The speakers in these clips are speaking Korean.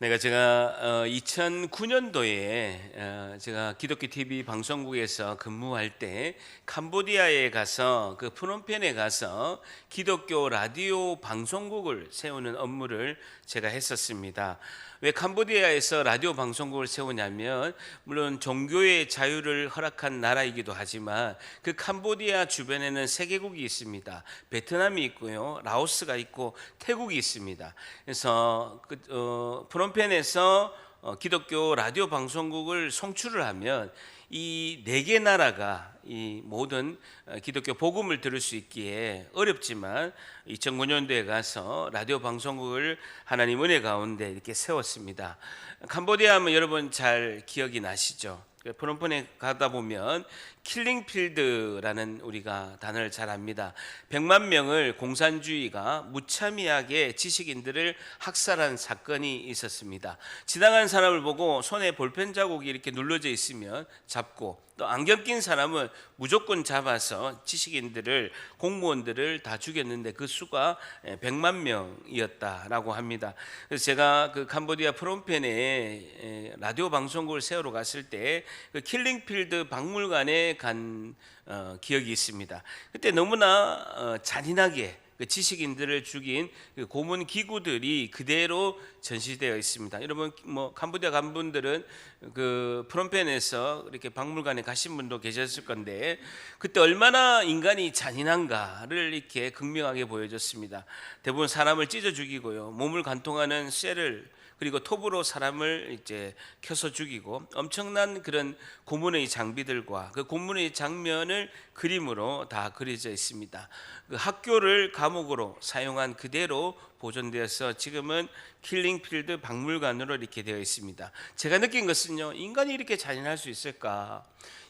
제가 2009년도에 제가 기독교 TV 방송국에서 근무할 때 캄보디아에 가서 그 프놈펜에 가서 기독교 라디오 방송국을 세우는 업무를 제가 했었습니다. 왜 캄보디아에서 라디오 방송국을 세우냐면, 물론 종교의 자유를 허락한 나라이기도 하지만 그 캄보디아 주변에는 세 개국이 있습니다. 베트남이 있고요, 라오스가 있고 태국이 있습니다. 그래서 프놈펜에서 기독교 라디오 방송국을 송출을 하면 이 네 개 나라가 이 모든 기독교 복음을 들을 수 있기에 어렵지만 2009년도에 가서 라디오 방송국을 하나님 은혜 가운데 이렇게 세웠습니다. 캄보디아 하면 여러분 잘 기억이 나시죠? 프놈펜에 가다 보면 킬링필드라는 우리가 단어를 잘 압니다. 100만 명을 공산주의가 무참하게 지식인들을 학살한 사건이 있었습니다. 지나간 사람을 보고 손에 볼펜 자국이 이렇게 눌러져 있으면 잡고, 또 안경 낀 사람은 무조건 잡아서 지식인들을, 공무원들을 다 죽였는데 그 수가 100만 명이었다라고 합니다. 그래서 제가 그 캄보디아 프놈펜에 라디오 방송국을 세우러 갔을 때 그 킬링필드 박물관에 간 기억이 있습니다. 그때 너무나 잔인하게 그 지식인들을 죽인 그 고문 기구들이 그대로 전시되어 있습니다. 여러분 캄보디아 간 분들은 그 프놈펜에서 이렇게 박물관에 가신 분도 계셨을 건데, 그때 얼마나 인간이 잔인한가를 이렇게 극명하게 보여줬습니다. 대부분 사람을 찢어 죽이고요, 몸을 관통하는 쇠를, 그리고 톱으로 사람을 이제 켜서 죽이고, 엄청난 그런 고문의 장비들과 그 고문의 장면을 그림으로 다 그려져 있습니다. 그 학교를 감옥으로 사용한 그대로 보존되어서 지금은 킬링필드 박물관으로 이렇게 되어 있습니다. 제가 느낀 것은요, 인간이 이렇게 잔인할 수 있을까?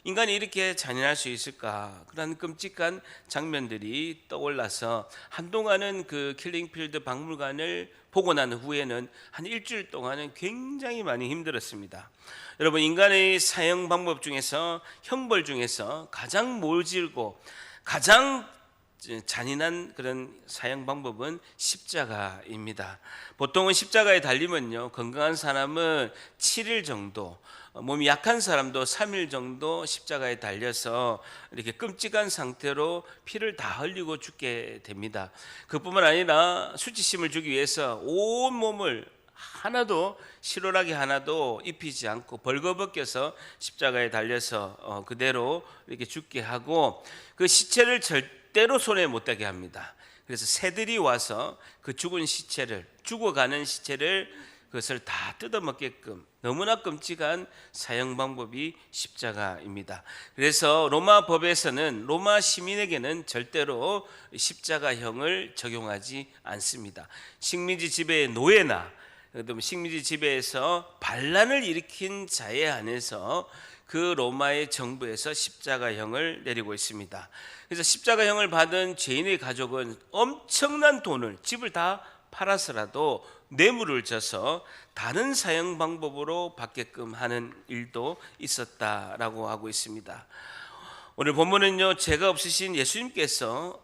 인간이 이렇게 잔인할 수 있을까? 그런 끔찍한 장면들이 떠올라서 한동안은 그 킬링필드 박물관을 보고 난 후에는 한 일주일 동안은 굉장히 많이 힘들었습니다. 여러분, 인간의 사형 방법 중에서, 형벌 중에서 가장 모질고 가장 잔인한 그런 사형 방법은 십자가입니다. 보통은 십자가에 달리면요, 건강한 사람은 7일 정도, 몸이 약한 사람도 3일 정도 십자가에 달려서 이렇게 끔찍한 상태로 피를 다 흘리고 죽게 됩니다. 그뿐만 아니라 수치심을 주기 위해서 온 몸을 하나도, 실오라기 하나도 입히지 않고 벌거벗겨서 십자가에 달려서 그대로 이렇게 죽게 하고, 그 시체를 절대로 손에 못 대게 합니다. 그래서 새들이 와서 그 죽은 시체를, 죽어가는 시체를, 그것을 다 뜯어먹게끔, 너무나 끔찍한 사형 방법이 십자가입니다. 그래서 로마 법에서는 로마 시민에게는 절대로 십자가형을 적용하지 않습니다. 식민지 지배의 노예나 식민지 지배에서 반란을 일으킨 자에 한해서 그 로마의 정부에서 십자가형을 내리고 있습니다. 그래서 십자가형을 받은 죄인의 가족은 엄청난 돈을, 집을 다 팔아서라도 뇌물을 줘서 다른 사형 방법으로 받게끔 하는 일도 있었다라고 하고 있습니다. 오늘 본문은요, 죄가 없으신 예수님께서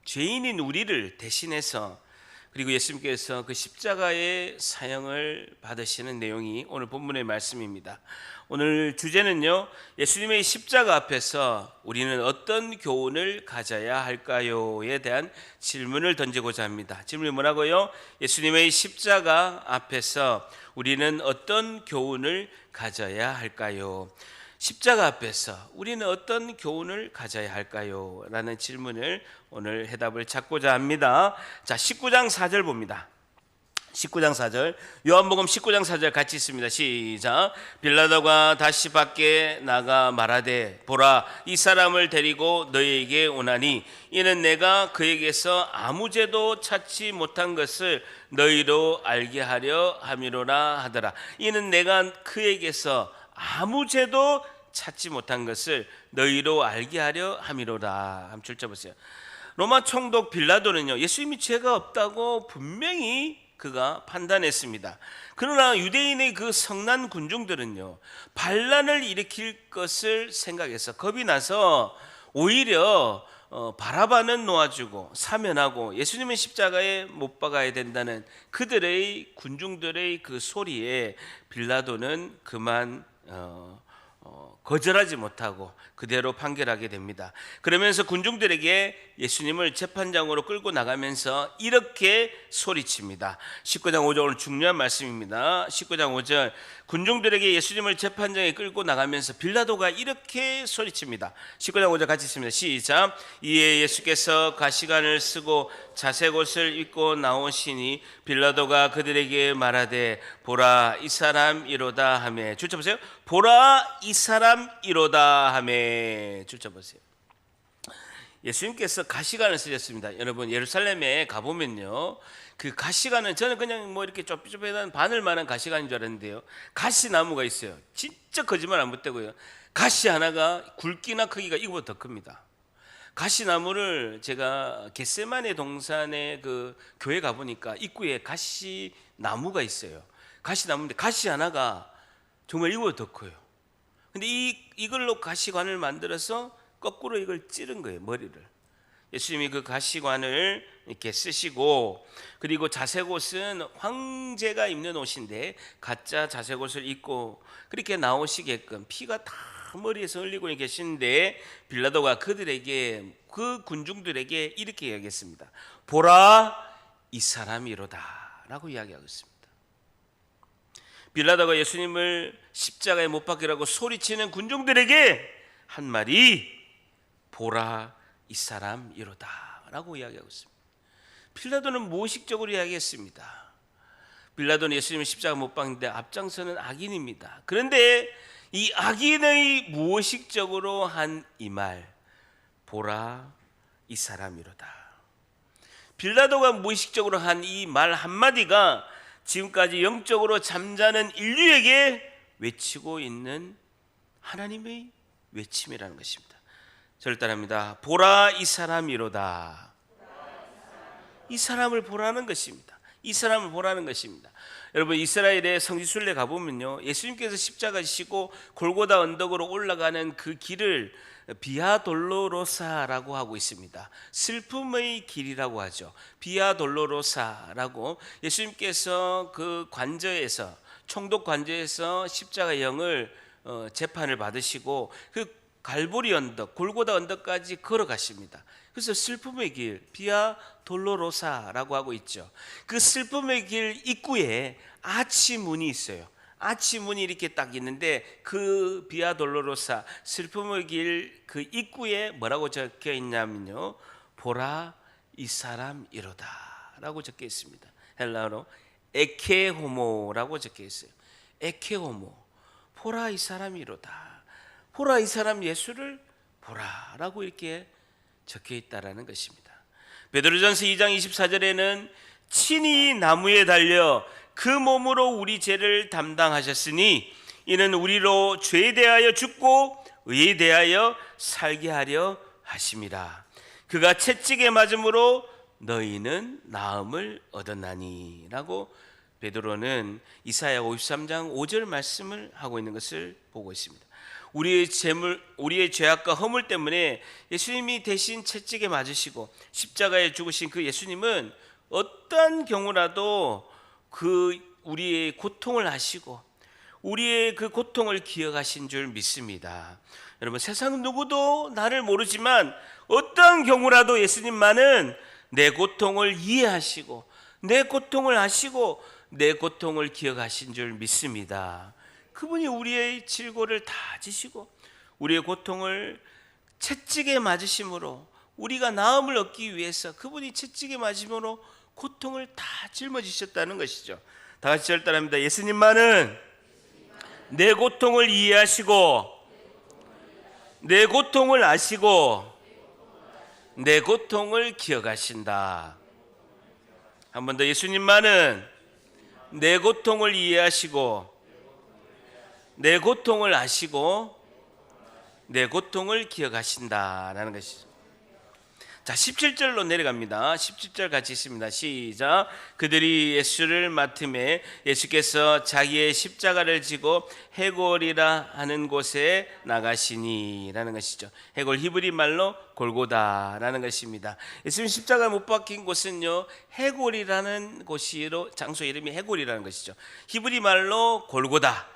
죄인인 우리를 대신해서, 그리고 예수님께서 그 십자가의 사형을 받으시는 내용이 오늘 본문의 말씀입니다. 오늘 주제는요, 예수님의 십자가 앞에서 우리는 어떤 교훈을 가져야 할까요에 대한 질문을 던지고자 합니다. 질문이 뭐라고요? 예수님의 십자가 앞에서 우리는 어떤 교훈을 가져야 할까요? 십자가 앞에서 우리는 어떤 교훈을 가져야 할까요? 라는 질문을 오늘 해답을 찾고자 합니다. 자, 19장 4절 봅니다. 19장 4절, 요한복음 19장 4절 같이 있습니다. 시작. 빌라도가 다시 밖에 나가 말하되, 보라, 이 사람을 데리고 너희에게 오나니 이는 내가 그에게서 아무 죄도 찾지 못한 것을 너희로 알게 하려 함이로라 하더라. 이는 내가 그에게서 아무 죄도 찾지 못한 것을 너희로 알게 하려 함이로라. 한번 줄여보세요. 로마 총독 빌라도는요, 예수님이 죄가 없다고 분명히 그가 판단했습니다. 그러나 유대인의 그 성난 군중들은요, 반란을 일으킬 것을 생각해서 겁이 나서 오히려 바라바는 놓아주고 사면하고 예수님은 십자가에 못 박아야 된다는 그들의 군중들의 그 소리에 빌라도는 그만 거절하지 못하고 그대로 판결하게 됩니다. 그러면서 군중들에게 예수님을 재판장으로 끌고 나가면서 이렇게 소리칩니다. 19장 5절, 오늘 중요한 말씀입니다. 19장 5절, 군중들에게 예수님을 재판장에 끌고 나가면서 빌라도가 이렇게 소리칩니다. 19장 5절 같이 읽습니다. 시작. 이에 예수께서 가시관을 쓰고 자색 옷을 입고 나오시니 빌라도가 그들에게 말하되 보라 이 사람 이로다 하매. 줄쳐 보세요. 보라 이 사람 이로다 하매. 줄쳐 보세요. 예수님께서 가시관을 쓰셨습니다. 여러분 예루살렘에 가보면요, 그 가시관은 저는 그냥 뭐 이렇게 좁좁한 바늘만한 가시관인 줄 알았는데요, 가시나무가 있어요. 진짜 거짓말 안 못되고요, 가시 하나가 굵기나 크기가 이거보다 더 큽니다. 가시나무를 제가 겟세마네 동산에 그 교회 가보니까 입구에 가시나무가 있어요. 가시나무인데 가시 하나가 정말 이거보다 더 커요. 근데 이걸로 가시관을 만들어서 거꾸로 이걸 찌른 거예요, 머리를. 예수님이 그 가시관을 이렇게 쓰시고, 그리고 자색옷은 황제가 입는 옷인데 가짜 자색옷을 입고 그렇게 나오시게끔 피가 다 머리에서 흘리고 계시는데 빌라도가 그들에게, 그 군중들에게 이렇게 이야기했습니다. 보라 이 사람이로다 라고 이야기하고 있습니다. 빌라도가 예수님을 십자가에 못 박으라고 소리치는 군중들에게 한 말이 보라 이 사람 이로다 라고 이야기하고 있습니다. 빌라도는 무의식적으로 이야기했습니다. 빌라도는 예수님을 십자가 못 박는데 앞장서는 악인입니다. 그런데 이 악인의 무의식적으로 한 이 말, 보라 이 사람 이로다. 빌라도가 무의식적으로 한 이 말 한마디가 지금까지 영적으로 잠자는 인류에게 외치고 있는 하나님의 외침이라는 것입니다. 저를 따릅니다. 보라 이 사람이로다. 이 사람을 보라는 것입니다. 이 사람을 보라는 것입니다. 여러분 이스라엘의 성지순례 가보면요, 예수님께서 십자가 지시고 골고다 언덕으로 올라가는 그 길을 비아 돌로로사라고 하고 있습니다. 슬픔의 길이라고 하죠. 비아 돌로로사라고, 예수님께서 그 관저에서, 총독 관저에서 십자가 영을 재판을 받으시고 그 갈보리 언덕, 골고다 언덕까지 걸어가십니다. 그래서 슬픔의 길, 비아 돌로로사라고 하고 있죠. 그 슬픔의 길 입구에 아치문이 있어요. 아치문이 이렇게 딱 있는데 그 비아 돌로로사, 슬픔의 길 그 입구에 뭐라고 적혀 있냐면요, 보라 이 사람 이로다 라고 적혀 있습니다. 헬라어로 에케호모라고 적혀 있어요. 에케호모, 보라 이 사람 이로다. 보라 이 사람 예수를 보라라고 이렇게 적혀 있다라는 것입니다. 베드로전서 2장 24절에는 친히 나무에 달려 그 몸으로 우리 죄를 담당하셨으니 이는 우리로 죄에 대하여 죽고 의에 대하여 살게 하려 하심이라. 그가 채찍에 맞음으로 너희는 나음을 얻었나니 라고 베드로는 이사야 53장 5절 말씀을 하고 있는 것을 보고 있습니다. 우리의 죄악과 허물 때문에 예수님이 대신 채찍에 맞으시고 십자가에 죽으신 그 예수님은 어떠한 경우라도 그 우리의 고통을 아시고 우리의 그 고통을 기억하신 줄 믿습니다. 여러분 세상 누구도 나를 모르지만 어떠한 경우라도 예수님만은 내 고통을 이해하시고 내 고통을 아시고 내 고통을 기억하신 줄 믿습니다. 그분이 우리의 질고를 다 지시고 우리의 고통을 채찍에 맞으심으로 우리가 나음을 얻기 위해서 그분이 채찍에 맞으심으로 고통을 다 짊어지셨다는 것이죠. 다 같이 절 따라합니다. 예수님만은 내 고통을 이해하시고 내 고통을 아시고 내 고통을 기억하신다. 한 번 더, 예수님만은 내 고통을 이해하시고 내 고통을 아시고 내 고통을 기억하신다라는 것이죠. 자, 17절로 내려갑니다. 17절 같이 있습니다. 시작. 그들이 예수를 맡음에 예수께서 자기의 십자가를 지고 해골이라 하는 곳에 나가시니라는 것이죠. 해골 히브리 말로 골고다라는 것입니다. 예수님 십자가 못 박힌 곳은요, 해골이라는 곳이로 장소 이름이 해골이라는 것이죠. 히브리 말로 골고다,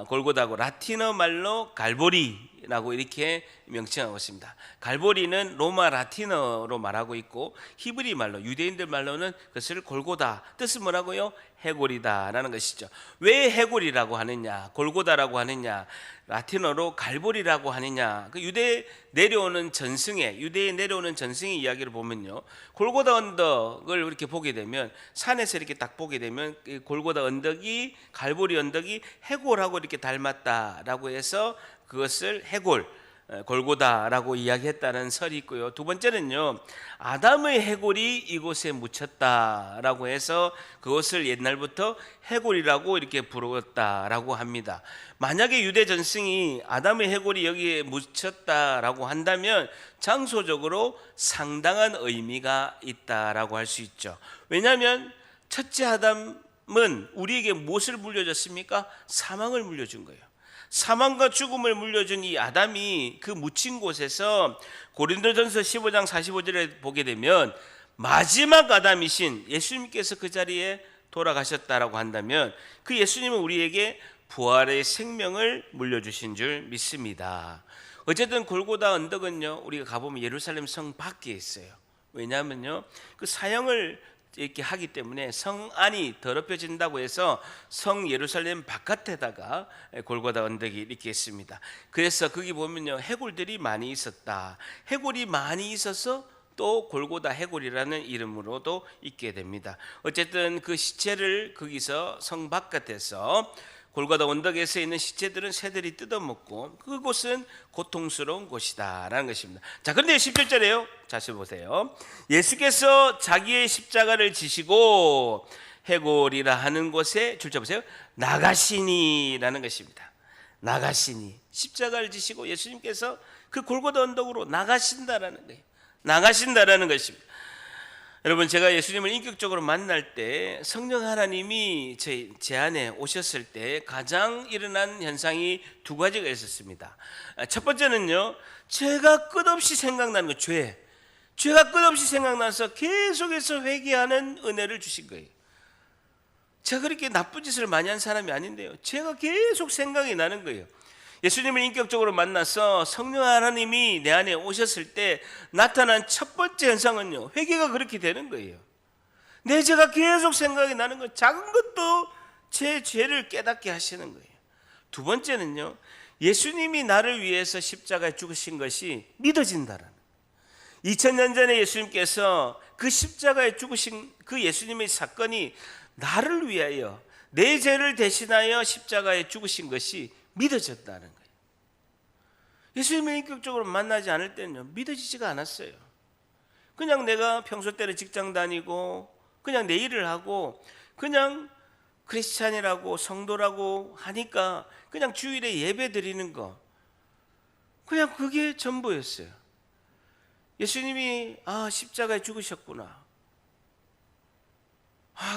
골고다고 라틴어 말로 갈보리라고 이렇게 명칭하고 있습니다. 갈보리는 로마 라틴어로 말하고 있고 히브리 말로 유대인들 말로는 그것을 골고다, 뜻은 뭐라고요? 해골이다라는 것이죠. 왜 해골이라고 하느냐, 골고다라고 하느냐, 라틴어로 갈보리라고 하느냐, 그 유대에 내려오는 전승의 이야기를 보면요, 골고다 언덕을 이렇게 보게 되면, 산에서 이렇게 딱 보게 되면 골고다 언덕이, 갈보리 언덕이 해골하고 이렇게 닮았다라고 해서 그것을 해골, 골고다라고 이야기했다는 설이 있고요. 두 번째는요, 아담의 해골이 이곳에 묻혔다라고 해서 그것을 옛날부터 해골이라고 이렇게 부르었다라고 합니다. 만약에 유대 전승이 아담의 해골이 여기에 묻혔다라고 한다면 장소적으로 상당한 의미가 있다라고 할 수 있죠. 왜냐하면 첫째 아담은 우리에게 무엇을 물려줬습니까? 사망을 물려준 거예요. 사망과 죽음을 물려준 이 아담이 그 묻힌 곳에서 고린도전서 15장 45절에 보게 되면 마지막 아담이신 예수님께서 그 자리에 돌아가셨다라고 한다면 그 예수님은 우리에게 부활의 생명을 물려주신 줄 믿습니다. 어쨌든 골고다 언덕은요, 우리가 가보면 예루살렘 성 밖에 있어요. 왜냐하면요, 그 사형을 이렇게 하기 때문에 성 안이 더럽혀진다고 해서 성 예루살렘 바깥에다가 골고다 언덕이 이렇게 있습니다. 그래서 거기 보면요, 해골들이 많이 있었다. 해골이 많이 있어서 또 골고다 해골이라는 이름으로도 있게 됩니다. 어쨌든 그 시체를 거기서 성 바깥에서 골고다 언덕에서 있는 시체들은 새들이 뜯어먹고 그곳은 고통스러운 곳이다라는 것입니다. 자, 그런데 17절에요. 다시 보세요. 예수께서 자기의 십자가를 지시고 해골이라 하는 곳에 줄자 보세요. 나가시니라는 것입니다. 나가시니, 십자가를 지시고 예수님께서 그 골고다 언덕으로 나가신다라는 거예요. 나가신다라는 것입니다. 여러분, 제가 예수님을 인격적으로 만날 때 성령 하나님이 제 안에 오셨을 때 가장 일어난 현상이 두 가지가 있었습니다. 첫 번째는요, 제가 끝없이 생각나는 거, 죄가 끝없이 생각나서 계속해서 회개하는 은혜를 주신 거예요. 제가 그렇게 나쁜 짓을 많이 한 사람이 아닌데요, 제가 계속 생각이 나는 거예요. 예수님을 인격적으로 만나서 성령 하나님이 내 안에 오셨을 때 나타난 첫 번째 현상은요, 회개가 그렇게 되는 거예요. 내 죄가 계속 생각이 나는 거, 작은 것도 제 죄를 깨닫게 하시는 거예요. 두 번째는요, 예수님이 나를 위해서 십자가에 죽으신 것이 믿어진다라는 거예요. 2000년 전에 예수님께서 그 십자가에 죽으신 그 예수님의 사건이 나를 위하여 내 죄를 대신하여 십자가에 죽으신 것이 믿어졌다는 거예요. 예수님을 인격적으로 만나지 않을 때는요, 믿어지지가 않았어요. 그냥 내가 평소 때는 직장 다니고 그냥 내 일을 하고 그냥 크리스찬이라고 성도라고 하니까 그냥 주일에 예배 드리는 거, 그냥 그게 전부였어요. 예수님이 십자가에 죽으셨구나,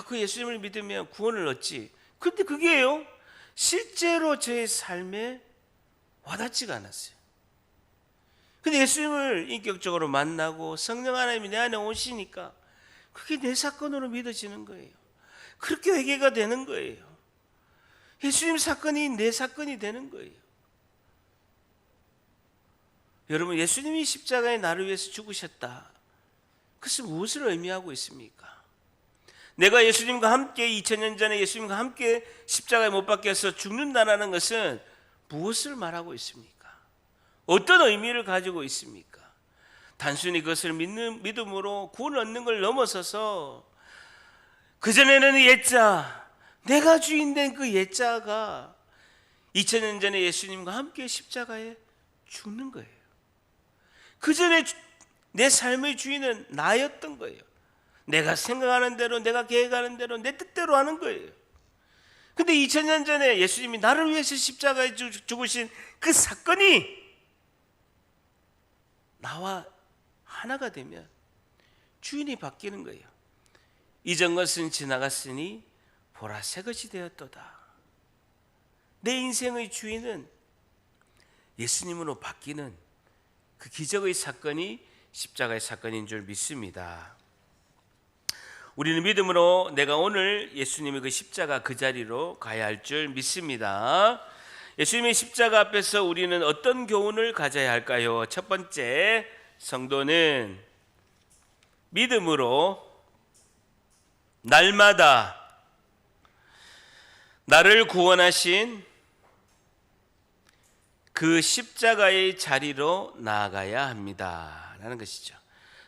그 예수님을 믿으면 구원을 얻지. 근데 그게요, 실제로 제 삶에 와닿지가 않았어요. 근데 예수님을 인격적으로 만나고 성령 하나님이 내 안에 오시니까 그게 내 사건으로 믿어지는 거예요. 그렇게 회개가 되는 거예요. 예수님 사건이 내 사건이 되는 거예요. 여러분, 예수님이 십자가에 나를 위해서 죽으셨다, 그것은 무엇을 의미하고 있습니까? 내가 예수님과 함께 2000년 전에 예수님과 함께 십자가에 못 박혀서 죽는다는 것은 무엇을 말하고 있습니까? 어떤 의미를 가지고 있습니까? 단순히 그것을 믿음으로 구원을 얻는 걸 넘어서서 그전에는 옛자, 내가 주인된 그 옛자가 2000년 전에 예수님과 함께 십자가에 죽는 거예요. 그전에 내 삶의 주인은 나였던 거예요. 내가 생각하는 대로, 내가 계획하는 대로, 내 뜻대로 하는 거예요. 근데 2000년 전에 예수님이 나를 위해서 십자가에 죽으신 그 사건이 나와 하나가 되면 주인이 바뀌는 거예요. 이전 것은 지나갔으니 보라 새 것이 되었도다. 내 인생의 주인은 예수님으로 바뀌는 그 기적의 사건이 십자가의 사건인 줄 믿습니다. 우리는 믿음으로 내가 오늘 예수님의 그 십자가 그 자리로 가야 할 줄 믿습니다. 예수님의 십자가 앞에서 우리는 어떤 교훈을 가져야 할까요? 첫 번째, 성도는 믿음으로 날마다 나를 구원하신 그 십자가의 자리로 나아가야 합니다 라는 것이죠.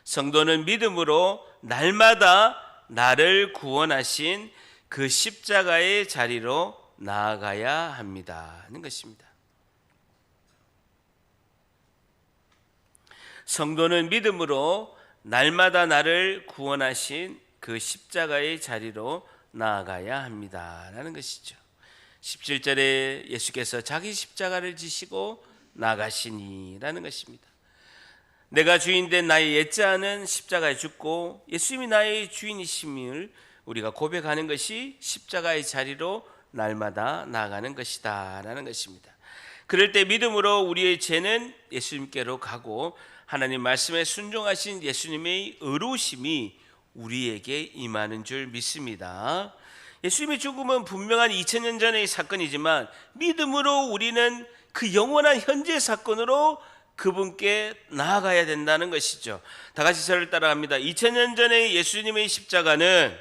성도는 믿음으로 날마다 나를 구원하신 그 십자가의 자리로 나아가야 합니다 하는 것입니다. 성도는 믿음으로 날마다 나를 구원하신 그 십자가의 자리로 나아가야 합니다 라는 것이죠. 17절에 예수께서 자기 십자가를 지시고 나가시니 라는 것입니다. 내가 주인된 나의 옛자는 십자가에 죽고 예수님이 나의 주인이심을 우리가 고백하는 것이 십자가의 자리로 날마다 나아가는 것이다 라는 것입니다. 그럴 때 믿음으로 우리의 죄는 예수님께로 가고 하나님 말씀에 순종하신 예수님의 의로우심이 우리에게 임하는 줄 믿습니다. 예수님의 죽음은 분명한 2000년 전의 사건이지만 믿음으로 우리는 그 영원한 현재 사건으로 그분께 나아가야 된다는 것이죠. 다 같이 저를 따라합니다. 2000년 전의 예수님의 십자가는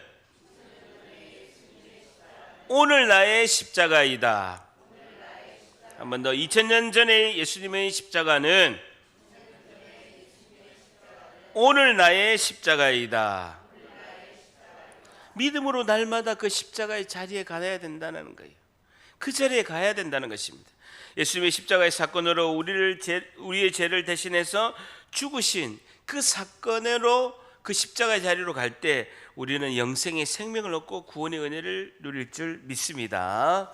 오늘 나의 십자가이다. 한 번 더. 2000년 전의 예수님의 십자가는 오늘 나의 십자가이다. 믿음으로 날마다 그 십자가의 자리에 가야 된다는 거예요. 그 자리에 가야 된다는 것입니다. 예수님의 십자가의 사건으로 우리의 죄를 대신해서 죽으신 그 사건으로 그 십자가의 자리로 갈 때 우리는 영생의 생명을 얻고 구원의 은혜를 누릴 줄 믿습니다.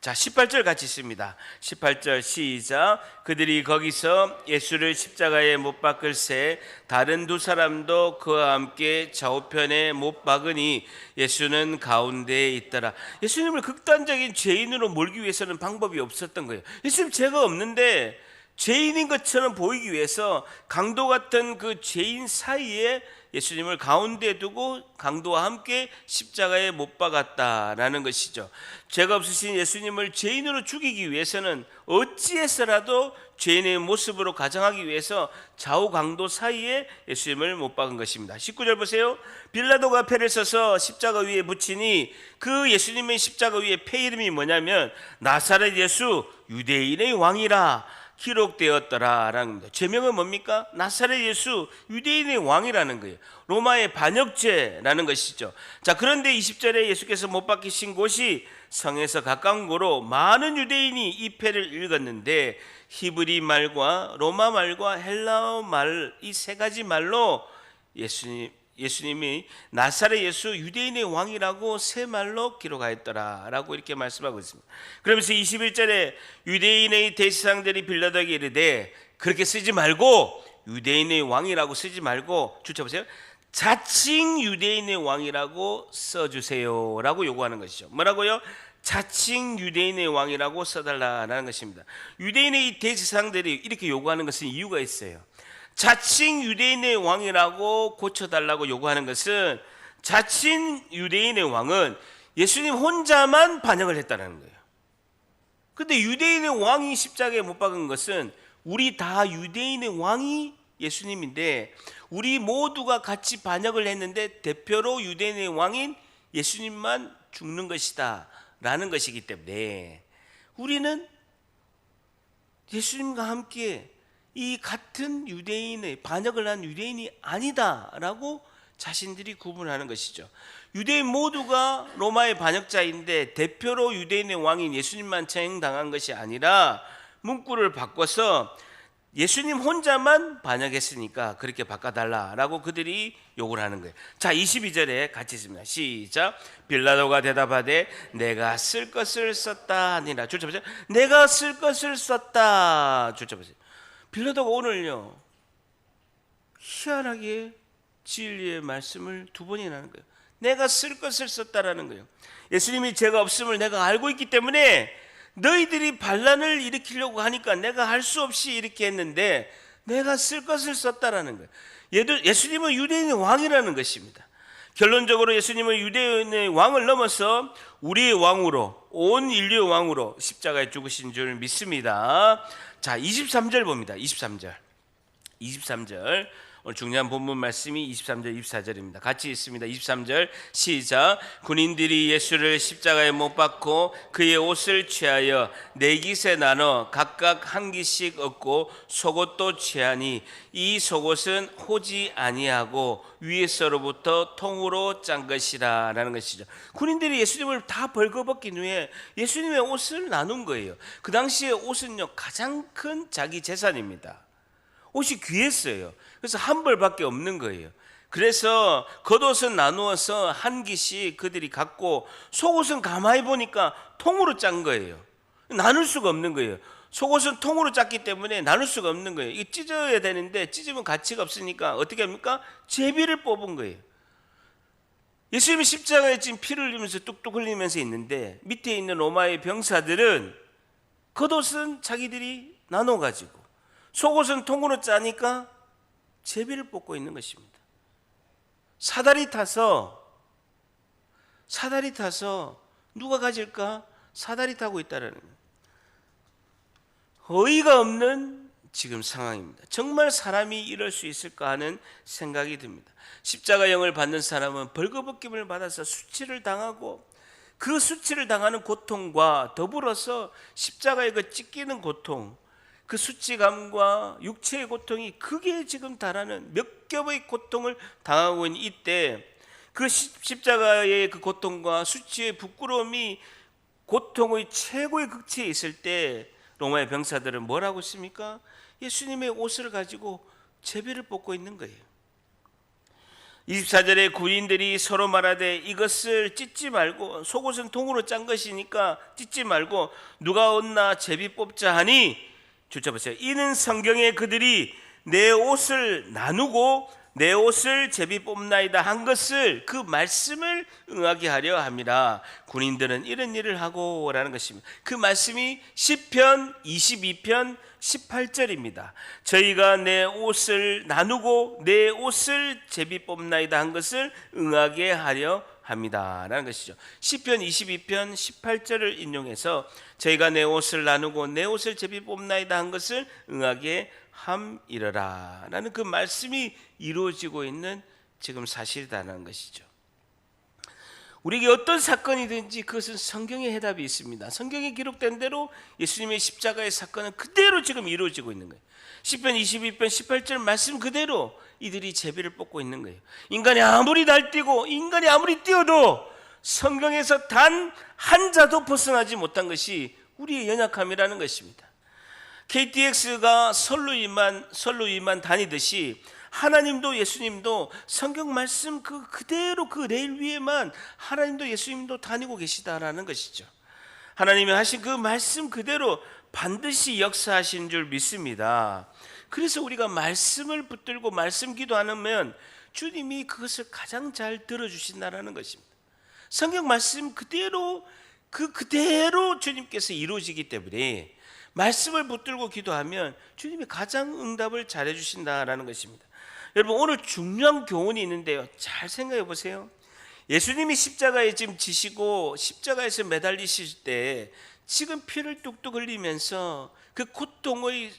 자, 18절 같이 있습니다. 18절 시작. 그들이 거기서 예수를 십자가에 못 박을새 다른 두 사람도 그와 함께 좌우편에 못 박으니 예수는 가운데에 있더라. 예수님을 극단적인 죄인으로 몰기 위해서는 방법이 없었던 거예요. 예수님 죄가 없는데 죄인인 것처럼 보이기 위해서 강도 같은 그 죄인 사이에 예수님을 가운데 두고 강도와 함께 십자가에 못 박았다라는 것이죠. 죄가 없으신 예수님을 죄인으로 죽이기 위해서는 어찌해서라도 죄인의 모습으로 가정하기 위해서 좌우 강도 사이에 예수님을 못 박은 것입니다. 19절 보세요. 빌라도가 패를 써서 십자가 위에 붙이니 그 예수님의 십자가 위에 패 이름이 뭐냐면 나사렛 예수 유대인의 왕이라 기록되었더라라는 겁니다. 죄명은 뭡니까? 나사렛 예수 유대인의 왕이라는 거예요. 로마의 반역죄라는 것이죠. 자, 그런데 20절에 예수께서 못 박히신 곳이 성에서 가까운 곳으로 많은 유대인이 이 패를 읽었는데 히브리 말과 로마 말과 헬라어 말 이 세 가지 말로 예수님이 나사렛 예수 유대인의 왕이라고 세 말로 기록하였더라라고 이렇게 말씀하고 있습니다. 그러면서 21절에 유대인의 대제사장들이 빌라도에게 이르되 그렇게 쓰지 말고 유대인의 왕이라고 쓰지 말고 줄쳐보세요. 자칭 유대인의 왕이라고 써주세요라고 요구하는 것이죠. 뭐라고요? 자칭 유대인의 왕이라고 써달라는 것입니다. 유대인의 대제사장들이 이렇게 요구하는 것은 이유가 있어요. 자칭 유대인의 왕이라고 고쳐달라고 요구하는 것은 자칭 유대인의 왕은 예수님 혼자만 반역을 했다는 거예요. 그런데 유대인의 왕이 십자가에 못 박은 것은 우리 다 유대인의 왕이 예수님인데 우리 모두가 같이 반역을 했는데 대표로 유대인의 왕인 예수님만 죽는 것이다 라는 것이기 때문에 우리는 예수님과 함께 이 같은 유대인의 반역을 한 유대인이 아니다라고 자신들이 구분하는 것이죠. 유대인 모두가 로마의 반역자인데 대표로 유대인의 왕인 예수님만 처형당한 것이 아니라 문구를 바꿔서 예수님 혼자만 반역했으니까 그렇게 바꿔달라라고 그들이 요구를 하는 거예요. 자, 22절에 같이 있습니다. 시작. 빌라도가 대답하되 내가 쓸 것을 썼다 하니라. 줄쳐보세요. 내가 쓸 것을 썼다. 줄쳐보세요. 빌라도가 오늘요 희한하게 진리의 말씀을 두 번이나 하는 거예요. 내가 쓸 것을 썼다라는 거예요. 예수님이 죄가 없음을 내가 알고 있기 때문에 너희들이 반란을 일으키려고 하니까 내가 할 수 없이 이렇게 했는데 내가 쓸 것을 썼다라는 거예요. 예수님은 유대인의 왕이라는 것입니다. 결론적으로 예수님은 유대인의 왕을 넘어서 우리의 왕으로, 온 인류의 왕으로 십자가에 죽으신 줄 믿습니다. 자, 23절 봅니다. 23절. 오늘 중요한 본문 말씀이 23절 24절입니다. 같이 있습니다. 23절 시작. 군인들이 예수를 십자가에 못 박고 그의 옷을 취하여 네 깃에 나눠 각각 한 깃씩 얻고 속옷도 취하니 이 속옷은 호지 아니하고 위에서로부터 통으로 짠 것이라 라는 것이죠. 군인들이 예수님을 다 벌거벗긴 후에 예수님의 옷을 나눈 거예요. 그 당시에 옷은요 가장 큰 자기 재산입니다. 옷이 귀했어요. 그래서 한 벌밖에 없는 거예요. 그래서 겉옷은 나누어서 한 깃씩 그들이 갖고 속옷은 가만히 보니까 통으로 짠 거예요. 나눌 수가 없는 거예요. 속옷은 통으로 짰기 때문에 나눌 수가 없는 거예요. 이게 찢어야 되는데 찢으면 가치가 없으니까 어떻게 합니까? 제비를 뽑은 거예요. 예수님이 십자가에 지금 피를 흘리면서 뚝뚝 흘리면서 있는데 밑에 있는 로마의 병사들은 겉옷은 자기들이 나눠가지고 속옷은 통으로 짜니까 제비를 뽑고 있는 것입니다. 사다리 타서 누가 가질까? 사다리 타고 있다라는 거예요. 어이가 없는 지금 상황입니다. 정말 사람이 이럴 수 있을까 하는 생각이 듭니다. 십자가형을 받는 사람은 벌거벗김을 받아서 수치를 당하고 그 수치를 당하는 고통과 더불어서 십자가에 그 찢기는 고통, 그 수치감과 육체의 고통이 극에 지금 달하는 몇 겹의 고통을 당하고 있는 이때 그 십자가의 그 고통과 수치의 부끄러움이 고통의 최고의 극치에 있을 때 로마의 병사들은 뭐라고 했습니까? 예수님의 옷을 가지고 제비를 뽑고 있는 거예요. 24절에 군인들이 서로 말하되 이것을 찢지 말고 속옷은 통으로 짠 것이니까 찢지 말고 누가 얻나 제비 뽑자 하니 줄자 보세요. 이는 성경에 그들이 내 옷을 나누고 내 옷을 제비 뽑나이다 한 것을 그 말씀을 응하게 하려 함이라. 군인들은 이런 일을 하고 라는 것입니다. 그 말씀이 시편 22편 18절입니다. 저희가 내 옷을 나누고 내 옷을 제비 뽑나이다 한 것을 응하게 하려 합니다 라는 것이죠. 시편 22편 18절을 인용해서 저희가 내 옷을 나누고 내 옷을 제비 뽑나이다 한 것을 응하게 함이러라 라는 그 말씀이 이루어지고 있는 지금 사실이라는 것이죠. 우리에게 어떤 사건이든지 그것은 성경의 해답이 있습니다. 성경에 기록된 대로 예수님의 십자가의 사건은 그대로 지금 이루어지고 있는 거예요. 시편 22편 18절 말씀 그대로 이들이 제비를 뽑고 있는 거예요. 인간이 아무리 날뛰고 인간이 아무리 뛰어도 성경에서 단 한 자도 벗어나지 못한 것이 우리의 연약함이라는 것입니다. KTX가 선로 위만 다니듯이 하나님도 예수님도 성경 말씀 그대로 그 레일 위에만 하나님도 예수님도 다니고 계시다라는 것이죠. 하나님이 하신 그 말씀 그대로 반드시 역사하신 줄 믿습니다. 그래서 우리가 말씀을 붙들고 말씀 기도하면 주님이 그것을 가장 잘 들어주신다라는 것입니다. 성경 말씀 그대로 그대로 주님께서 이루어지기 때문에 말씀을 붙들고 기도하면 주님이 가장 응답을 잘해 주신다라는 것입니다. 여러분 오늘 중요한 교훈이 있는데요. 잘 생각해 보세요. 예수님이 십자가에 지금 지시고 십자가에서 매달리실 때 지금 피를 뚝뚝 흘리면서 그 고통의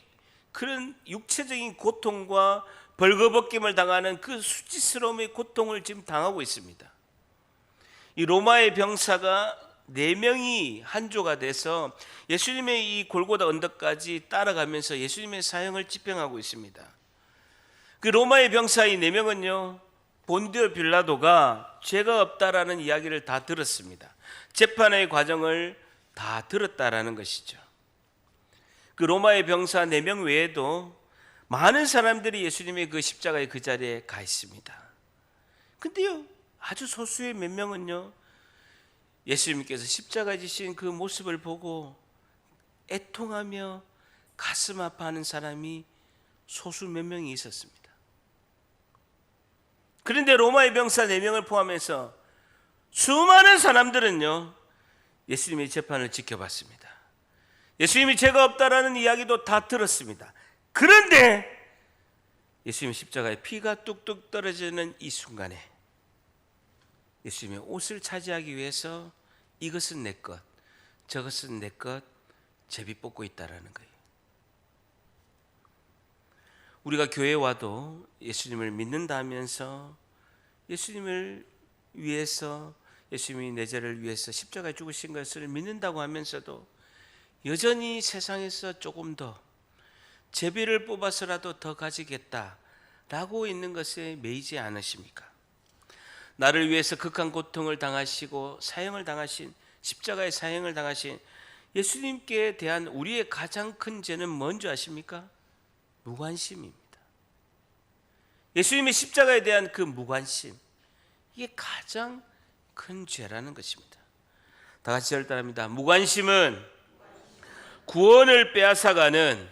그런 육체적인 고통과 벌거벗김을 당하는 그 수치스러움의 고통을 지금 당하고 있습니다. 이 로마의 병사가 4명이 한조가 돼서 예수님의 이 골고다 언덕까지 따라가면서 예수님의 사형을 집행하고 있습니다. 그 로마의 병사 이 4명은요 본디오 빌라도가 죄가 없다라는 이야기를 다 들었습니다. 재판의 과정을 다 들었다라는 것이죠. 그 로마의 병사 4명 외에도 많은 사람들이 예수님의 그 십자가의 그 자리에 가 있습니다. 근데요 아주 소수의 몇 명은요 예수님께서 십자가에 지신 그 모습을 보고 애통하며 가슴 아파하는 사람이 소수 몇 명이 있었습니다. 그런데 로마의 병사 4명을 포함해서 수많은 사람들은요, 예수님의 재판을 지켜봤습니다. 예수님이 죄가 없다라는 이야기도 다 들었습니다. 그런데 예수님 십자가에 피가 뚝뚝 떨어지는 이 순간에 예수님의 옷을 차지하기 위해서 이것은 내 것, 저것은 내 것 제비 뽑고 있다라는 거예요. 우리가 교회에 와도 예수님을 믿는다 하면서 예수님을 위해서, 예수님이 내 죄를 위해서 십자가에 죽으신 것을 믿는다고 하면서도 여전히 세상에서 조금 더 제비를 뽑아서라도 더 가지겠다라고 있는 것에 매이지 않으십니까? 나를 위해서 극한 고통을 당하시고 사형을 당하신, 십자가의 사형을 당하신 예수님께 대한 우리의 가장 큰 죄는 뭔지 아십니까? 무관심입니다. 예수님의 십자가에 대한 그 무관심, 이게 가장 큰 죄라는 것입니다. 다 같이 절 따라합니다. 무관심은 구원을 빼앗아가는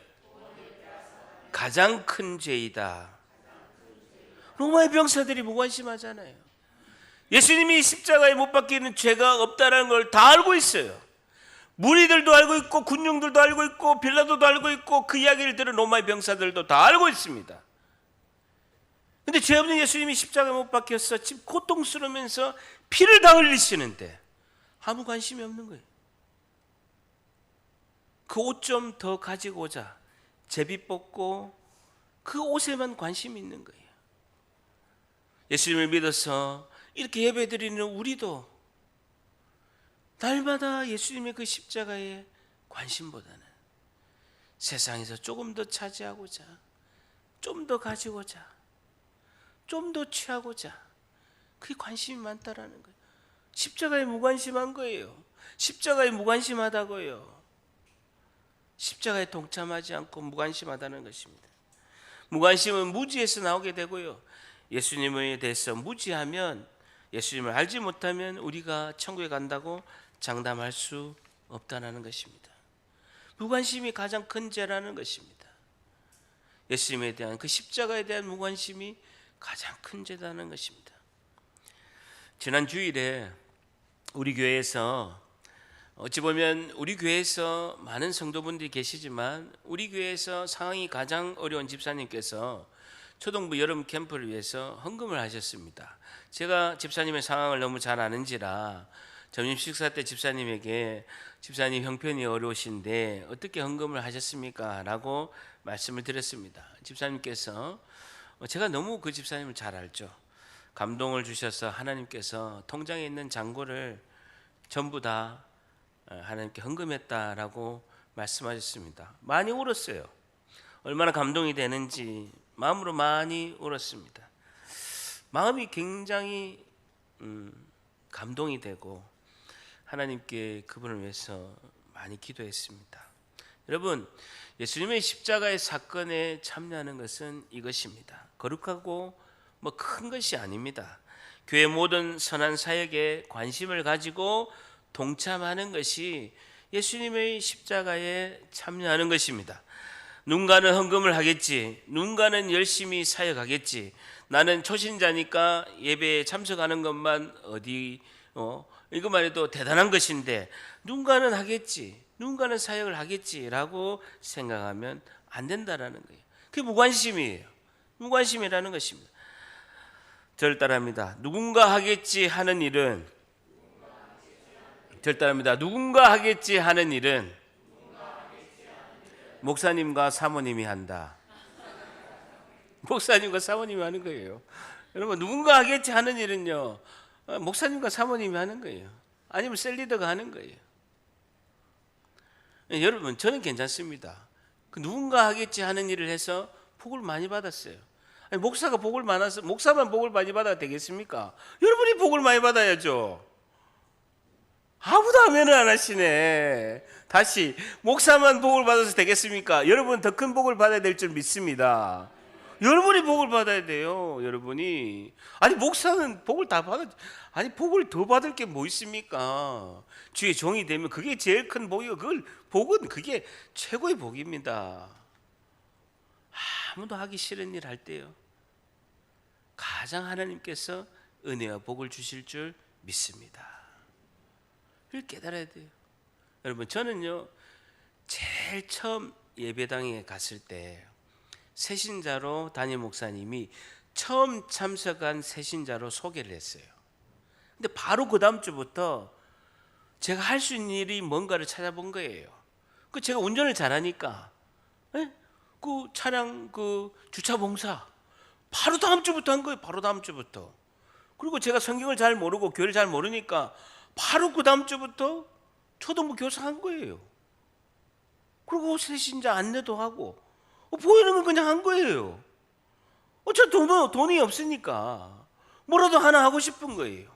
가장 큰 죄이다. 로마의 병사들이 무관심하잖아요. 예수님이 십자가에 못 박히는 죄가 없다는 걸 다 알고 있어요. 무리들도 알고 있고 군중들도 알고 있고 빌라도도 알고 있고 그 이야기를 들은 로마의 병사들도 다 알고 있습니다. 근데 죄 없는 예수님이 십자가에 못 박혀서 지금 고통스러우면서 피를 다 흘리시는데 아무 관심이 없는 거예요. 그 옷 좀 더 가지고 오자, 제비 뽑고 그 옷에만 관심이 있는 거예요. 예수님을 믿어서 이렇게 예배드리는 우리도 날마다 예수님의 그 십자가에 관심보다는 세상에서 조금 더 차지하고자, 좀 더 가지고자, 좀 더 취하고자, 그게 관심이 많다라는 거예요. 십자가에 무관심한 거예요. 십자가에 무관심하다고요. 십자가에 동참하지 않고 무관심하다는 것입니다. 무관심은 무지에서 나오게 되고요, 예수님에 대해서 무지하면, 예수님을 알지 못하면 우리가 천국에 간다고 장담할 수 없다는 것입니다. 무관심이 가장 큰 죄라는 것입니다. 예수님에 대한 그 십자가에 대한 무관심이 가장 큰 죄라는 것입니다. 지난 주일에 우리 교회에서, 어찌 보면 우리 교회에서 많은 성도분들이 계시지만 우리 교회에서 상황이 가장 어려운 집사님께서 초등부 여름 캠프를 위해서 헌금을 하셨습니다. 제가 집사님의 상황을 너무 잘 아는지라 점심 식사 때 집사님에게 집사님 형편이 어려우신데 어떻게 헌금을 하셨습니까? 라고 말씀을 드렸습니다. 집사님께서, 제가 너무 그 집사님을 잘 알죠. 감동을 주셔서 하나님께서 통장에 있는 잔고를 전부 다 하나님께 헌금했다라고 말씀하셨습니다. 많이 울었어요. 얼마나 감동이 되는지 마음으로 많이 울었습니다. 마음이 굉장히 감동이 되고 하나님께 그분을 위해서 많이 기도했습니다. 여러분, 예수님의 십자가의 사건에 참여하는 것은 이것입니다. 거룩하고 큰 것이 아닙니다. 교회 모든 선한 사역에 관심을 가지고 동참하는 것이 예수님의 십자가에 참여하는 것입니다. 누군가는 헌금을 하겠지, 누군가는 열심히 사역하겠지, 나는 초신자니까 예배에 참석하는 것만 이것만 해도 대단한 것인데 누군가는 하겠지, 누군가는 사역을 하겠지라고 생각하면 안 된다라는 거예요. 그게 무관심이에요. 무관심이라는 것입니다. 저를 따라합니다. 누군가 하겠지 하는 일은, 저를 따라합니다. 누군가 하겠지 하는 일은 목사님과 사모님이 한다. 목사님과 사모님이 하는 거예요. 여러분, 누군가 하겠지 하는 일은요, 목사님과 사모님이 하는 거예요. 아니면 셀리더가 하는 거예요. 여러분, 저는 괜찮습니다. 그 누군가 하겠지 하는 일을 해서 복을 많이 받았어요. 아니, 목사가 복을 많아서 목사만 복을 많이 받아야 되겠습니까? 여러분이 복을 많이 받아야죠. 아무도 아멘을 안 하시네. 다시, 목사만 복을 받아서 되겠습니까? 여러분 더 큰 복을 받아야 될 줄 믿습니다. 여러분이 복을 받아야 돼요. 여러분이. 아니, 목사는 복을 다 받아, 아니 복을 더 받을 게 뭐 있습니까? 주의 종이 되면 그게 제일 큰 복이고, 그걸 복은 그게 최고의 복입니다. 아무도 하기 싫은 일 할 때요, 가장 하나님께서 은혜와 복을 주실 줄 믿습니다. 이걸 깨달아야 돼요. 여러분, 저는요 제일 처음 예배당에 갔을 때 새신자로 담임 목사님이 처음 참석한 새신자로 소개를 했어요. 근데 바로 그 다음 주부터 제가 할 수 있는 일이 뭔가를 찾아본 거예요. 그 제가 운전을 잘하니까 그 차량 그 주차 봉사 바로 다음 주부터 한 거예요. 바로 다음 주부터. 그리고 제가 성경을 잘 모르고 교회를 잘 모르니까 바로 그 다음 주부터 초등부 교사 한 거예요. 그리고 새신자 안내도 하고 보이는 건 그냥 한 거예요. 저 돈이 없으니까 뭐라도 하나 하고 싶은 거예요.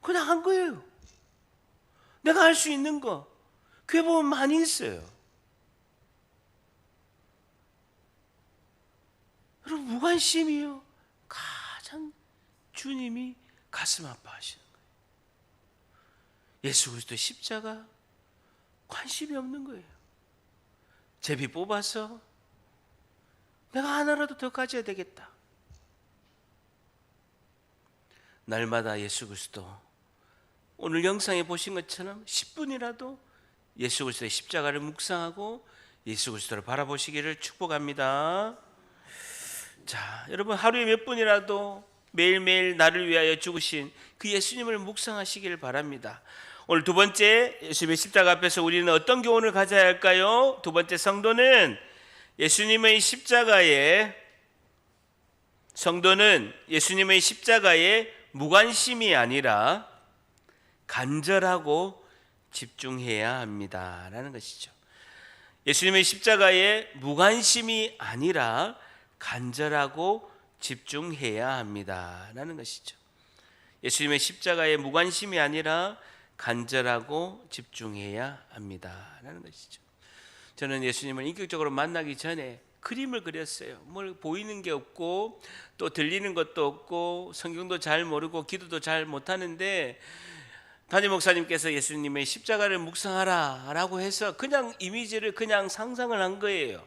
그냥 한 거예요. 내가 할 수 있는 거 교회 보면 많이 있어요. 여러분, 무관심이요 가장 주님이 가슴 아파하시는 거예요. 예수 그리스도 십자가 관심이 없는 거예요. 제비 뽑아서 내가 하나라도 더 가져야 되겠다. 날마다 예수 그리스도, 오늘 영상에 보신 것처럼 10분이라도 예수 그리스도의 십자가를 묵상하고 예수 그리스도를 바라보시기를 축복합니다. 자, 여러분, 하루에 몇 분이라도 매일매일 나를 위하여 죽으신 그 예수님을 묵상하시길 바랍니다. 오늘 두 번째, 예수님의 십자가 앞에서 우리는 어떤 교훈을 가져야 할까요? 두 번째, 성도는 예수님의 십자가에 무관심이 아니라 간절하고 집중해야 합니다라는 것이죠. 예수님의 십자가에 무관심이 아니라 간절하고 집중해야 합니다라는 것이죠. 예수님의 십자가에 무관심이 아니라 간절하고 집중해야 합니다라는 것이죠. 저는 예수님을 인격적으로 만나기 전에 그림을 그렸어요. 뭘 보이는 게 없고 또 들리는 것도 없고 성경도 잘 모르고 기도도 잘 못하는데 담임 목사님께서 예수님의 십자가를 묵상하라 라고 해서 그냥 이미지를 그냥 상상을 한 거예요.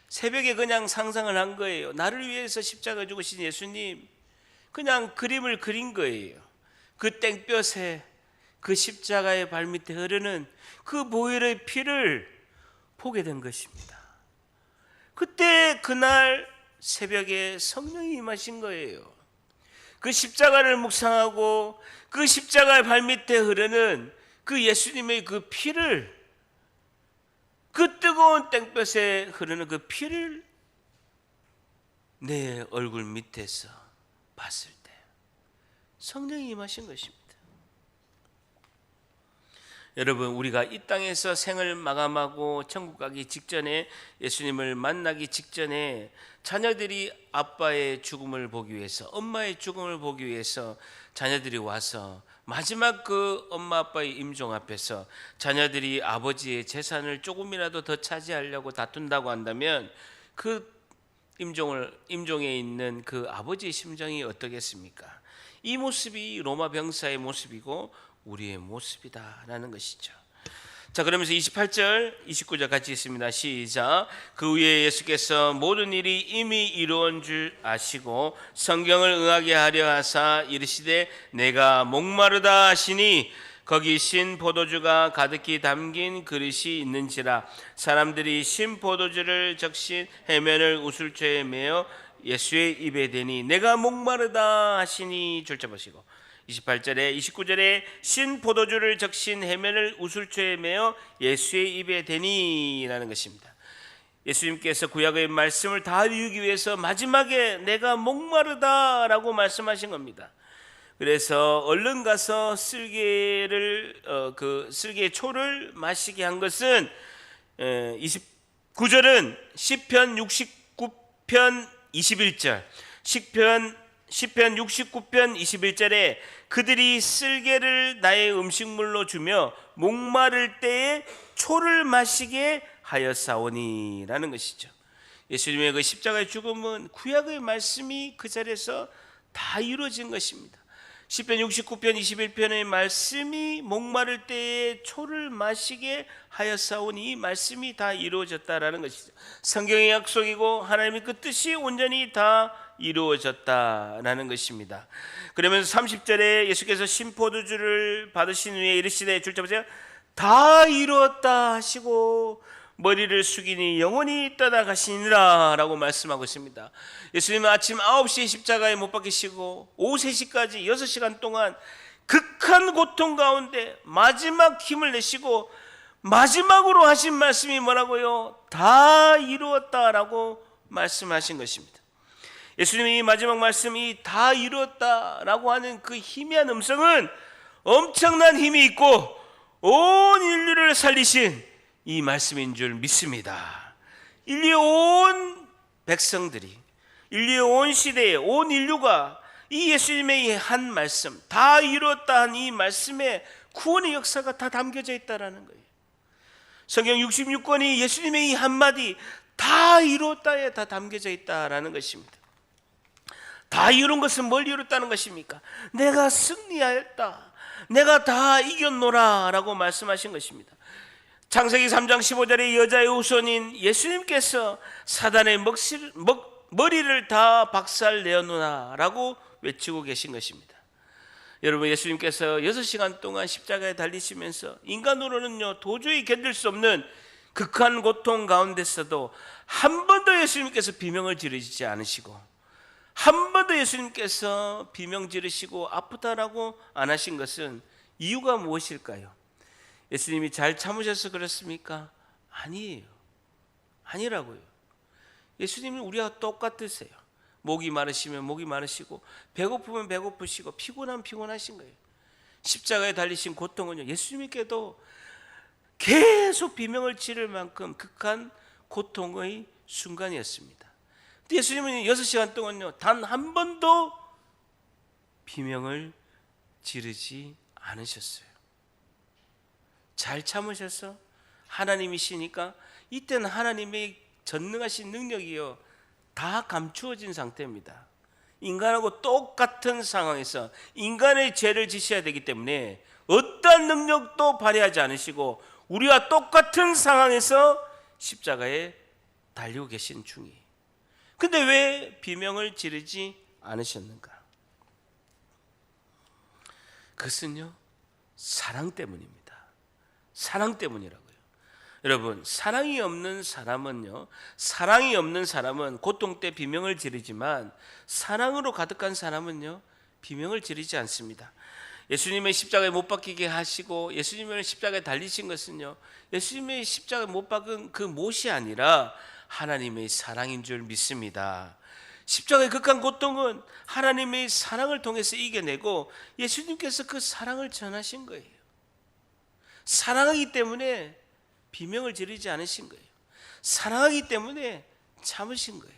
새벽에 그냥 상상을 한 거예요. 나를 위해서 십자가 죽으신 예수님, 그냥 그림을 그린 거예요. 그 땡볕에 그 십자가의 발밑에 흐르는 그 보혈의 피를 보게 된 것입니다. 그때 그날 새벽에 성령이 임하신 거예요. 그 십자가를 묵상하고 그 십자가의 발밑에 흐르는 그 예수님의 그 피를, 그 뜨거운 땡볕에 흐르는 그 피를 내 얼굴 밑에서 봤을 때 성령이 임하신 것입니다. 여러분, 우리가 이 땅에서 생을 마감하고 천국 가기 직전에, 예수님을 만나기 직전에 자녀들이 아빠의 죽음을 보기 위해서, 엄마의 죽음을 보기 위해서 자녀들이 와서 마지막 그 엄마 아빠의 임종 앞에서 자녀들이 아버지의 재산을 조금이라도 더 차지하려고 다툰다고 한다면 그 임종에 있는 그 아버지의 심정이 어떻겠습니까? 이 모습이 로마 병사의 모습이고 우리의 모습이다라는 것이죠. 자, 그러면서 28절, 29절 같이 있습니다. 시작. 그 후에 예수께서 모든 일이 이미 이루어진 줄 아시고 성경을 응하게 하려 하사 이르시되 내가 목마르다 하시니 거기 신 포도주가 가득히 담긴 그릇이 있는지라. 사람들이 신 포도주를 적신 해면을 우슬초에 메어 예수의 입에 대니 내가 목마르다 하시니 줄자 보시고 28절에 29절에 신 포도주를 적신 해면을 우슬초에 메어 예수의 입에 대니라는 것입니다. 예수님께서 구약의 말씀을 다 이루기 위해서 마지막에 내가 목마르다라고 말씀하신 겁니다. 그래서 얼른 가서 그 쓸개의 초를 마시게 한 것은 29절은 시편 69편 21절, 시편 69편 21절에 그들이 쓸개를 나의 음식물로 주며 목마를 때에 초를 마시게 하였사오니라는 것이죠. 예수님의 그 십자가의 죽음은 구약의 말씀이 그 자리에서 다 이루어진 것입니다. 시편 69편 21편의 말씀이 목마를 때에 초를 마시게 하였사오니 이 말씀이 다 이루어졌다라는 것이죠. 성경의 약속이고 하나님의 그 뜻이 온전히 다 이루어졌다라는 것입니다. 그러면서 30절에 예수께서 신포도주를 받으신 후에 이르시되, 줄자 보세요. 다 이루었다 하시고 머리를 숙이니 영원히 떠나가시니라 라고 말씀하고 있습니다. 예수님은 아침 9시에 십자가에 못 박히시고 오후 3시까지 6시간 동안 극한 고통 가운데 마지막 힘을 내시고 마지막으로 하신 말씀이 뭐라고요? 다 이루었다라고 말씀하신 것입니다. 예수님이 이 마지막 말씀이 다 이루었다라고 하는 그 희미한 음성은 엄청난 힘이 있고 온 인류를 살리신 이 말씀인 줄 믿습니다. 인류의 온 백성들이, 인류의 온 시대에 온 인류가 이 예수님의 이 한 말씀, 다 이루었다 한 이 말씀에 구원의 역사가 다 담겨져 있다는 거예요. 성경 66권이 예수님의 이 한마디 다 이루었다에 다 담겨져 있다라는 것입니다. 다 이룬 것은 뭘 이뤘다는 것입니까? 내가 승리하였다, 내가 다 이겼노라 라고 말씀하신 것입니다. 창세기 3장 15절에 여자의 후손인 예수님께서 사단의 머리를 다 박살내었노라 라고 외치고 계신 것입니다. 여러분, 예수님께서 6시간 동안 십자가에 달리시면서 인간으로는요 도저히 견딜 수 없는 극한 고통 가운데서도 한 번도 예수님께서 비명을 지르지 않으시고, 한 번도 예수님께서 비명 지르시고 아프다라고 안 하신 것은 이유가 무엇일까요? 예수님이 잘 참으셔서 그렇습니까? 아니에요. 아니라고요. 예수님은 우리와 똑같으세요. 목이 마르시면 목이 마르시고, 배고프면 배고프시고, 피곤하면 피곤하신 거예요. 십자가에 달리신 고통은요, 예수님께도 계속 비명을 지를 만큼 극한 고통의 순간이었습니다. 근데 예수님은 6시간 동안요 단 한 번도 비명을 지르지 않으셨어요. 잘 참으셔서 하나님이시니까 이때는 하나님의 전능하신 능력이요 다 감추어진 상태입니다. 인간하고 똑같은 상황에서 인간의 죄를 지셔야 되기 때문에 어떠한 능력도 발휘하지 않으시고 우리와 똑같은 상황에서 십자가에 달리고 계신 중이에요. 근데 왜 비명을 지르지 않으셨는가? 그것은요 사랑 때문입니다. 사랑 때문이라고요. 여러분, 사랑이 없는 사람은 고통 때 비명을 지르지만 사랑으로 가득한 사람은요 비명을 지르지 않습니다. 예수님의 십자가에 못 박히게 하시고 예수님을 십자가에 달리신 것은요 예수님의 십자가에 못 박은 그 못이 아니라 하나님의 사랑인 줄 믿습니다. 십자가의 극한 고통은 하나님의 사랑을 통해서 이겨내고 예수님께서 그 사랑을 전하신 거예요. 사랑하기 때문에 비명을 지르지 않으신 거예요. 사랑하기 때문에 참으신 거예요.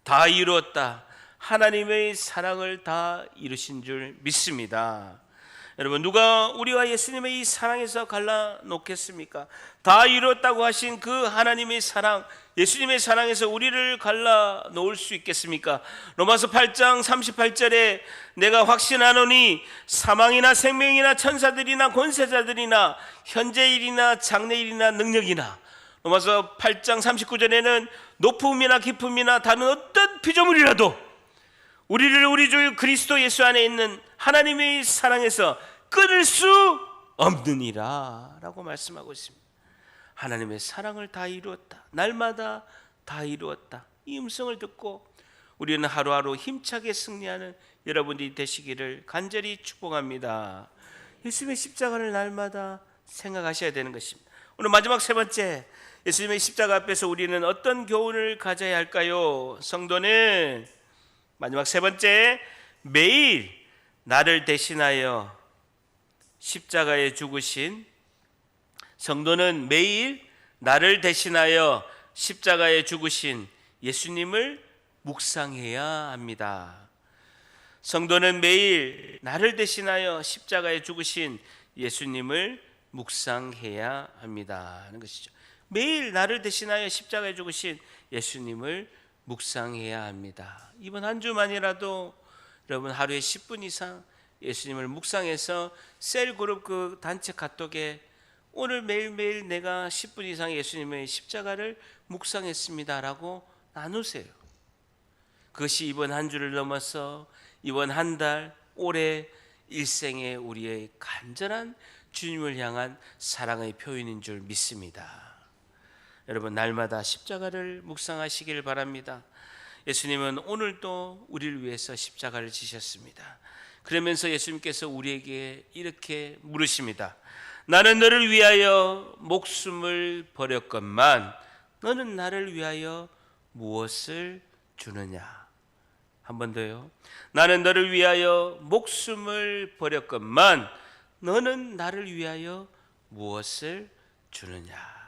다 이루었다. 하나님의 사랑을 다 이루신 줄 믿습니다. 여러분, 누가 우리와 예수님의 이 사랑에서 갈라놓겠습니까? 다 이루었다고 하신 그 하나님의 사랑, 예수님의 사랑에서 우리를 갈라놓을 수 있겠습니까? 로마서 8장 38절에 내가 확신하노니 사망이나 생명이나 천사들이나 권세자들이나 현재일이나 장래일이나 능력이나, 로마서 8장 39절에는 높음이나 깊음이나 다른 어떤 피조물이라도 우리를 우리 주 그리스도 예수 안에 있는 하나님의 사랑에서 끊을 수 없느니라 라고 말씀하고 있습니다. 하나님의 사랑을 다 이루었다, 날마다 다 이루었다, 이 음성을 듣고 우리는 하루하루 힘차게 승리하는 여러분들이 되시기를 간절히 축복합니다. 예수님의 십자가를 날마다 생각하셔야 되는 것입니다. 오늘 마지막 세 번째, 예수님의 십자가 앞에서 우리는 어떤 교훈을 가져야 할까요? 성도는 마지막 세 번째, 매일 나를 대신하여 십자가에 죽으신, 성도는 매일 나를 대신하여 십자가에 죽으신 예수님을 묵상해야 합니다. 성도는 매일 나를 대신하여 십자가에 죽으신 예수님을 묵상해야 합니다 하는 것이죠. 매일 나를 대신하여 십자가에 죽으신 예수님을 묵상해야 합니다. 이번 한 주만이라도 여러분 하루에 10분 이상 예수님을 묵상해서 셀그룹 그 단체 카톡에 오늘 매일매일 내가 10분 이상 예수님의 십자가를 묵상했습니다 라고 나누세요. 그것이 이번 한 주를 넘어서 이번 한 달, 올해 일생의 우리의 간절한 주님을 향한 사랑의 표현인 줄 믿습니다. 여러분, 날마다 십자가를 묵상하시길 바랍니다. 예수님은 오늘도 우리를 위해서 십자가를 지셨습니다. 그러면서 예수님께서 우리에게 이렇게 물으십니다. 나는 너를 위하여 목숨을 버렸건만 너는 나를 위하여 무엇을 주느냐? 한 번 더요. 나는 너를 위하여 목숨을 버렸건만 너는 나를 위하여 무엇을 주느냐?